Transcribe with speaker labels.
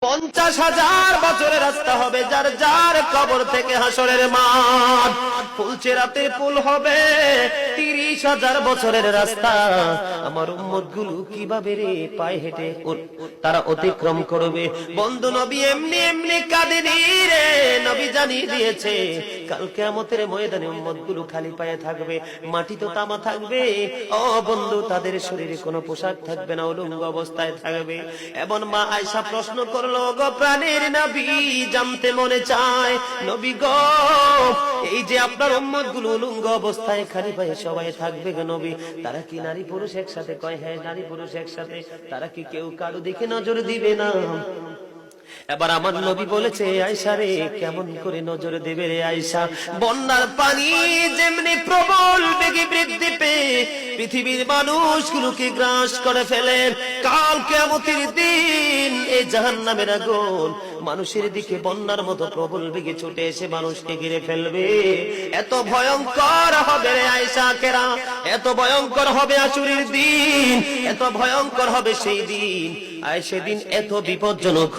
Speaker 1: 50,000 বছরের রাস্তা হবে, যার যার কবর থেকে হাসরের মাঠ। ফুলচেরাতের পুল হবে 30,000 বছরের রাস্তা। আমার উম্মত গুলো কিভাবে রে পায়ে হেঁটে তারা অতিক্রম করবে? বন্ধু নবী এমনি এমনি কাঁদেনি রে, নবী জানিয়ে দিয়েছে কাল কিয়ামতের ময়দানে উম্মত গুলো খালি পায়ে থাকবে, মাটি তো তামা থাকবে। ও বন্ধু, তাদের শরীরে কোনো পোশাক থাকবে না, উলঙ্গ অবস্থায় থাকবে। এবং মা আয়েশা প্রশ্ন করলো, গো প্রাণের নবী, জানতে মনে চায় নবী গো, এই যে আপনার উম্মত গুলো উলঙ্গ অবস্থায় খালি পায়ে সবাই থাকবে গো নবী, তারা কি নারী পুরুষ একসাথে? কয় হ্যাঁ, নারী পুরুষ একসাথে। তারা কি কেউ কারো দিকে নজর দিবে না? এবার আমার নবী বলেছে, আয়েশা রে, কেমন করে নজর দেবে রে আয়েশা? বন্যার পানি যেমনি প্রবল বেগে বৃদ্ধি পেয়ে পৃথিবীর মানুষগুলোকে গ্রাস করে ফেলে, কাল কিয়ামতের দিন এই জাহান্নামের আগুন মানুষের দিকে বন্যার মতো প্রবল বেগে ছুটে এসে মানুষকে ঘিরে ফেলবে। এত ভয়ঙ্কর হবে রে আয়েশা কেরা, এত ভয়ঙ্কর হবে আশুরের দিন, এত ভয়ঙ্কর হবে সেই দিন। আর সেদিন এত বিপজ্জনক